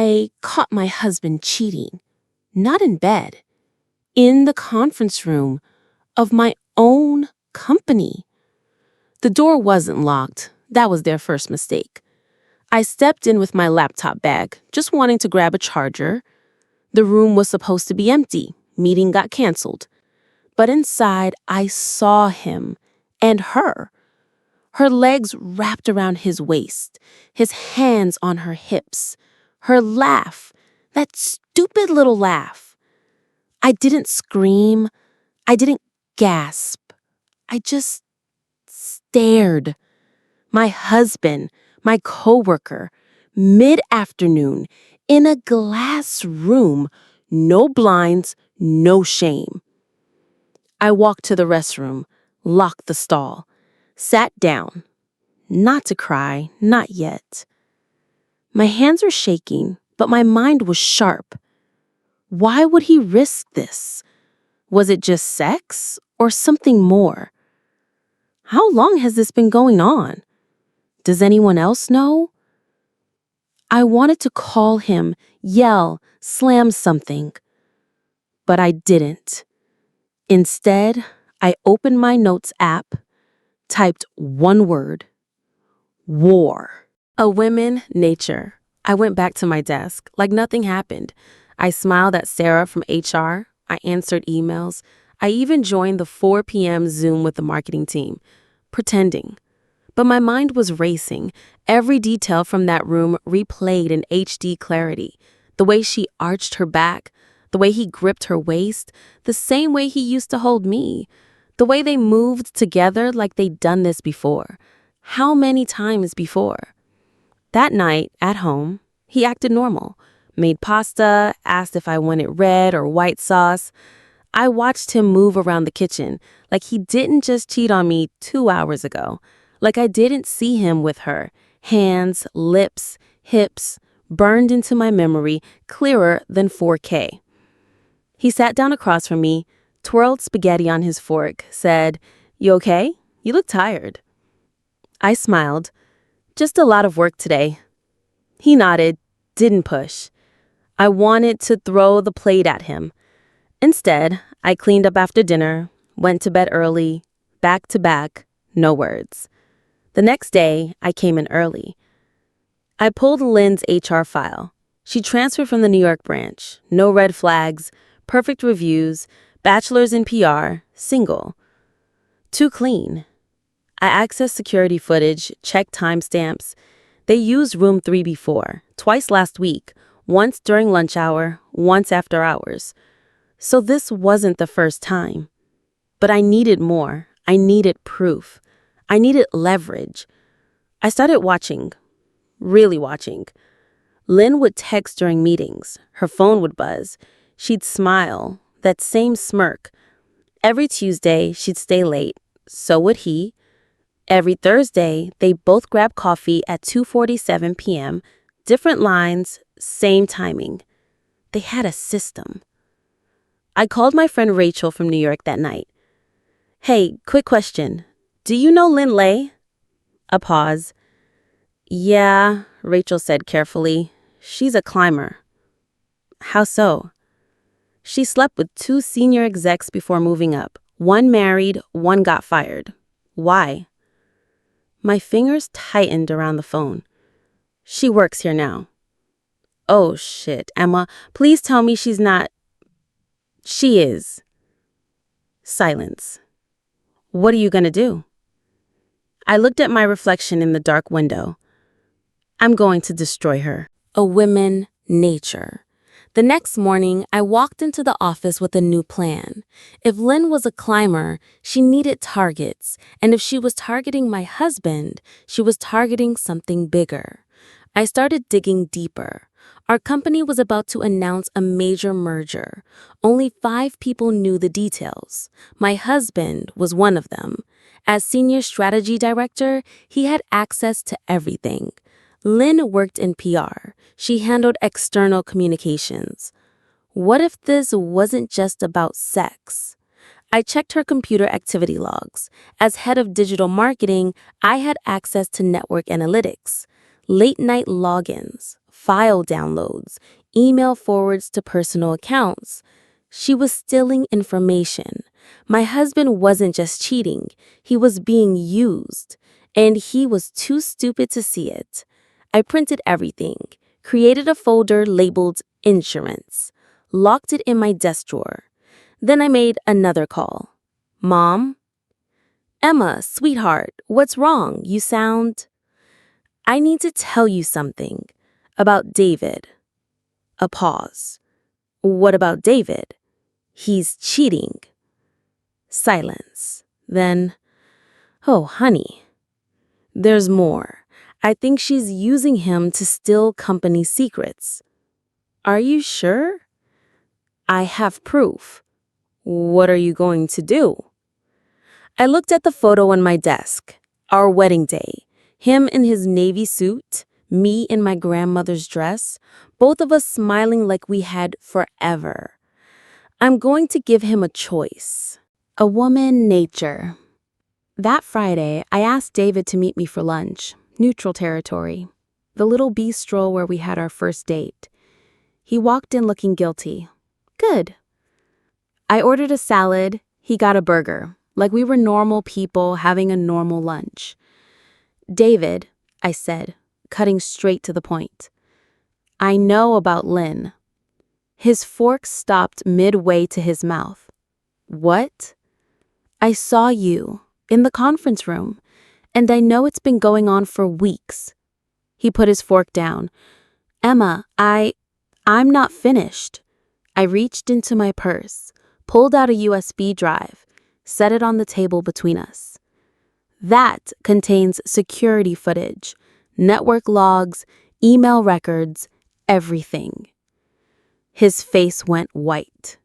I caught my husband cheating, not in bed, in the conference room of my own company. The door wasn't locked. That was their first mistake. I stepped in with my laptop bag, just wanting to grab a charger. The room was supposed to be empty. Meeting got canceled. But inside, I saw him and her. Her legs wrapped around his waist, his hands on her hips, her laugh, that stupid little laugh. I didn't scream. I didn't gasp. I just stared. My husband, my coworker, mid-afternoon, in a glass room, no blinds, no shame. I walked to the restroom, locked the stall, sat down. Not to cry, not yet. My hands were shaking, but my mind was sharp. Why would he risk this? Was it just sex or something more? How long has this been going on? Does anyone else know? I wanted to call him, yell, slam something, but I didn't. Instead, I opened my notes app, typed one word: war. A woman, nature. I went back to my desk like nothing happened. I smiled at Sarah from HR. I answered emails. I even joined the 4 p.m. Zoom with the marketing team, pretending. But my mind was racing. Every detail from that room replayed in HD clarity. The way she arched her back, the way he gripped her waist, the same way he used to hold me, the way they moved together like they'd done this before. How many times before? That night, at home, he acted normal. Made pasta, asked if I wanted red or white sauce. I watched him move around the kitchen like he didn't just cheat on me 2 hours ago. Like I didn't see him with her. Hands, lips, hips, burned into my memory, clearer than 4K. He sat down across from me, twirled spaghetti on his fork, said, "You okay? You look tired." I smiled. "Just a lot of work today." He nodded, didn't push. I wanted to throw the plate at him. Instead, I cleaned up after dinner, went to bed early, back to back, no words. The next day, I came in early. I pulled Lynn's HR file. She transferred from the New York branch. No red flags, perfect reviews, bachelor's in PR, single. Too clean. I accessed security footage, checked timestamps. They used room 3 before, twice last week, once during lunch hour, once after hours. So this wasn't the first time. But I needed more. I needed proof. I needed leverage. I started watching, really watching. Lynn would text during meetings. Her phone would buzz. She'd smile, that same smirk. Every Tuesday, she'd stay late. So would he. Every Thursday, they both grabbed coffee at 2:47 p.m., different lines, same timing. They had a system. I called my friend Rachel from New York that night. "Hey, quick question. Do you know Lynn Lay?" A pause. "Yeah," Rachel said carefully. "She's a climber." "How so?" "She slept with 2 senior execs before moving up. One married, one got fired." "Why?" My fingers tightened around the phone. "She works here now." "Oh, shit, Emma, please tell me she's not." "She is." Silence. "What are you gonna do?" I looked at my reflection in the dark window. "I'm going to destroy her." A woman, nature. The next morning, I walked into the office with a new plan. If Lynn was a climber, she needed targets, and if she was targeting my husband, she was targeting something bigger. I started digging deeper. Our company was about to announce a major merger. Only 5 people knew the details. My husband was one of them. As senior strategy director, he had access to everything. Lynn worked in PR. She handled external communications. What if this wasn't just about sex? I checked her computer activity logs. As head of digital marketing, I had access to network analytics, late-night logins, file downloads, email forwards to personal accounts. She was stealing information. My husband wasn't just cheating, he was being used, and he was too stupid to see it. I printed everything, created a folder labeled insurance, locked it in my desk drawer. Then I made another call. Mom? Emma, sweetheart, what's wrong? You sound... I need to tell you something about David. A pause. What about David? He's cheating. Silence. Then, oh, honey, there's more. I think she's using him to steal company secrets. Are you sure? I have proof. What are you going to do? I looked at the photo on my desk. Our wedding day. Him in his navy suit, me in my grandmother's dress, both of us smiling like we had forever. I'm going to give him a choice. A woman nature. That Friday, I asked David to meet me for lunch, neutral territory, the little bistro where we had our first date. He walked in looking guilty. Good. I ordered a salad, he got a burger, like we were normal people having a normal lunch. David, I said, cutting straight to the point. I know about Lynn. His fork stopped midway to his mouth. What? I saw you in the conference room, and I know it's been going on for weeks. He put his fork down. Emma, I'm not finished. I reached into my purse, pulled out a USB drive, set it on the table between us. That contains security footage, network logs, email records, everything. His face went white.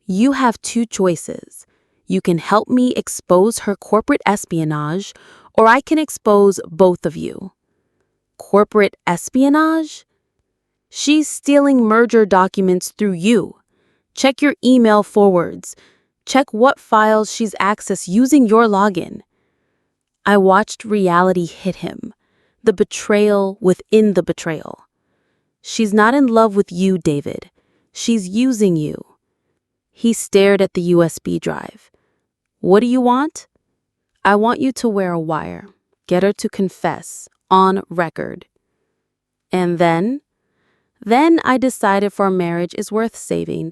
You have two choices. You can help me expose her corporate espionage, or I can expose both of you. Corporate espionage? She's stealing merger documents through you. Check your email forwards. Check what files she's accessed using your login. I watched reality hit him, the betrayal within the betrayal. She's not in love with you, David. She's using you. He stared at the USB drive. What do you want? I want you to wear a wire. Get her to confess, on record. And then I decided if our marriage is worth saving.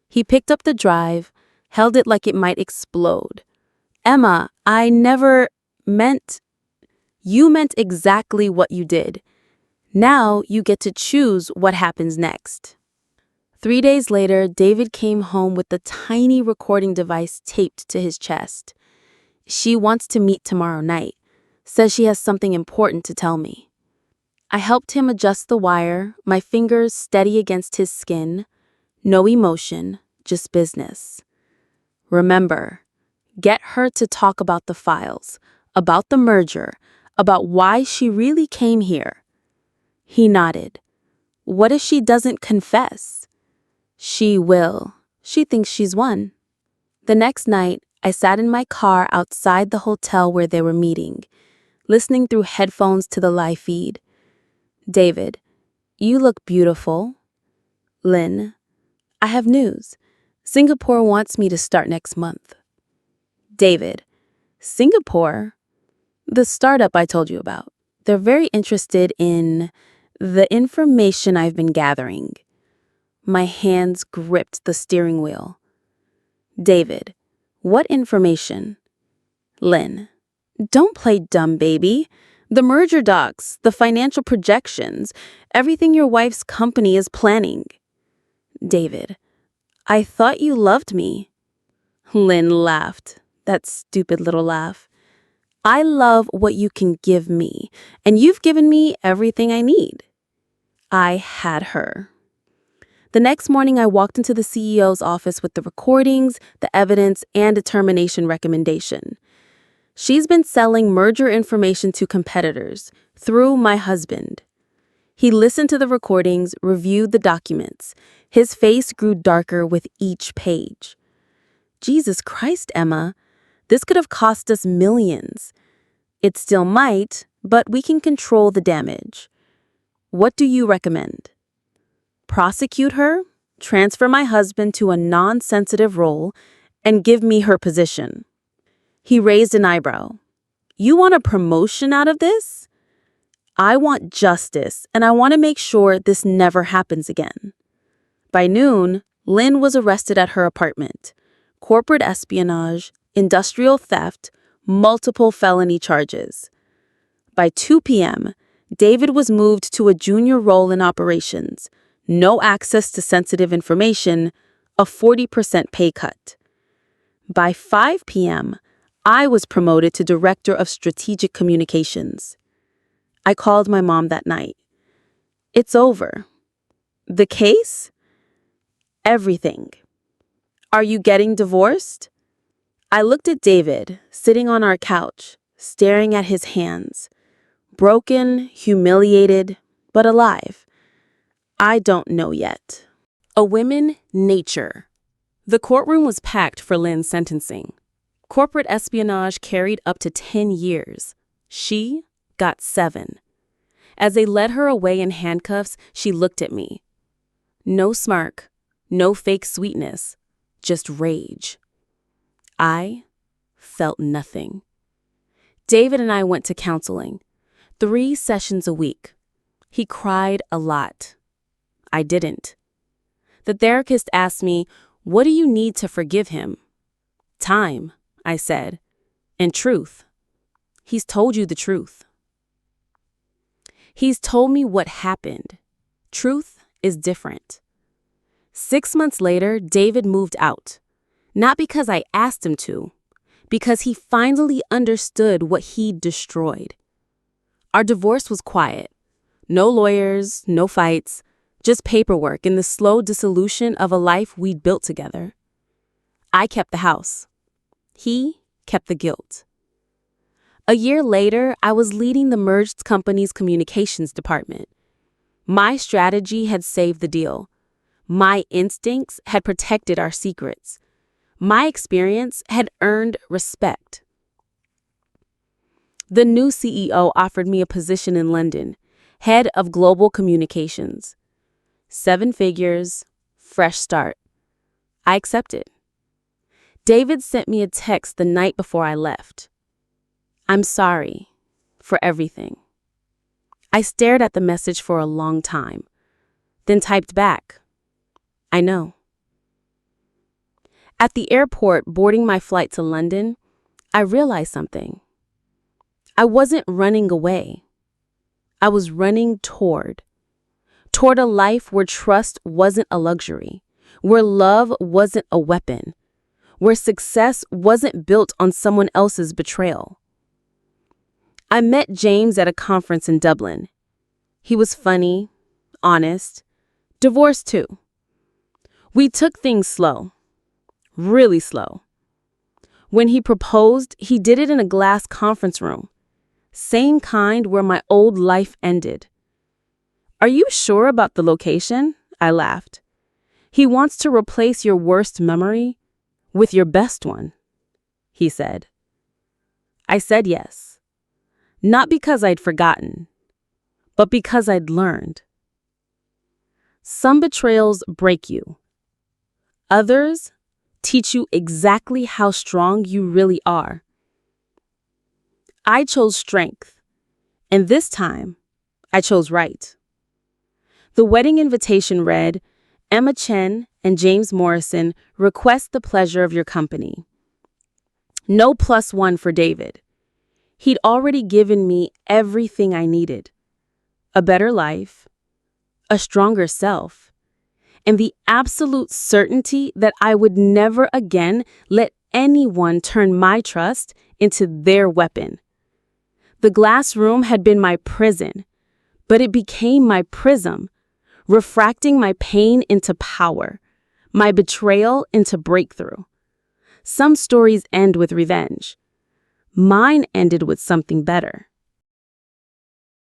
He picked up the drive, held it like it might explode. Emma, I never meant... You meant exactly what you did. Now you get to choose what happens next. 3 days later, David came home with the tiny recording device taped to his chest. She wants to meet tomorrow night. Says she has something important to tell me. I helped him adjust the wire, my fingers steady against his skin. No emotion, just business. Remember, get her to talk about the files, about the merger, about why she really came here. He nodded. What if she doesn't confess? She will. She thinks she's won. The next night, I sat in my car outside the hotel where they were meeting, listening through headphones to the live feed. David, you look beautiful. Lynn, I have news. Singapore wants me to start next month. David, Singapore? The startup I told you about. They're very interested in the information I've been gathering. My hands gripped the steering wheel. David, what information? Lynn, don't play dumb, baby. The merger docs, the financial projections, everything your wife's company is planning. David, I thought you loved me. Lynn laughed, that stupid little laugh. I love what you can give me, and you've given me everything I need. I had her. The next morning, I walked into the CEO's office with the recordings, the evidence, and a termination recommendation. She's been selling merger information to competitors through my husband. He listened to the recordings, reviewed the documents. His face grew darker with each page. Jesus Christ, Emma, this could have cost us millions. It still might, but we can control the damage. What do you recommend? Prosecute her, transfer my husband to a non-sensitive role, and give me her position. He raised an eyebrow. You want a promotion out of this? I want justice, and I want to make sure this never happens again. By noon, Lynn was arrested at her apartment. Corporate espionage, industrial theft, multiple felony charges. By 2 p.m., David was moved to a junior role in operations, no access to sensitive information, a 40% pay cut. By 5 p.m., I was promoted to Director of Strategic Communications. I called my mom that night. It's over. The case? Everything. Are you getting divorced? I looked at David, sitting on our couch, staring at his hands. Broken, humiliated, but alive. I don't know yet. A women, nature. The courtroom was packed for Lynn's sentencing. Corporate espionage carried up to 10 years. She got 7. As they led her away in handcuffs, she looked at me. No smirk, no fake sweetness, just rage. I felt nothing. David and I went to counseling. 3 sessions a week. He cried a lot. I didn't. The therapist asked me, "What do you need to forgive him?" "Time," I said, "and truth." He's told you the truth. He's told me what happened. Truth is different. 6 months later, David moved out. Not because I asked him to, because he finally understood what he'd destroyed. Our divorce was quiet. No lawyers, no fights, just paperwork and the slow dissolution of a life we'd built together. I kept the house. He kept the guilt. A year later, I was leading the merged company's communications department. My strategy had saved the deal. My instincts had protected our secrets. My experience had earned respect. The new CEO offered me a position in London, head of global communications. 7 figures, fresh start. I accepted. David sent me a text the night before I left. "I'm sorry for everything." I stared at the message for a long time, then typed back, "I know." At the airport boarding my flight to London, I realized something. I wasn't running away. I was running toward a life where trust wasn't a luxury, where love wasn't a weapon, where success wasn't built on someone else's betrayal. I met James at a conference in Dublin. He was funny, honest, divorced too. We took things slow, really slow. When he proposed, he did it in a glass conference room, same kind where my old life ended. "Are you sure about the location?" I laughed. "He wants to replace your worst memory with your best one," he said. I said yes. Not because I'd forgotten, but because I'd learned. Some betrayals break you. Others teach you exactly how strong you really are. I chose strength, and this time, I chose right. The wedding invitation read, "Emma Chen and James Morrison request the pleasure of your company." No +1 for David. He'd already given me everything I needed. A better life, a stronger self, and the absolute certainty that I would never again let anyone turn my trust into their weapon. The glass room had been my prison, but it became my prism, refracting my pain into power, my betrayal into breakthrough. Some stories end with revenge. Mine ended with something better.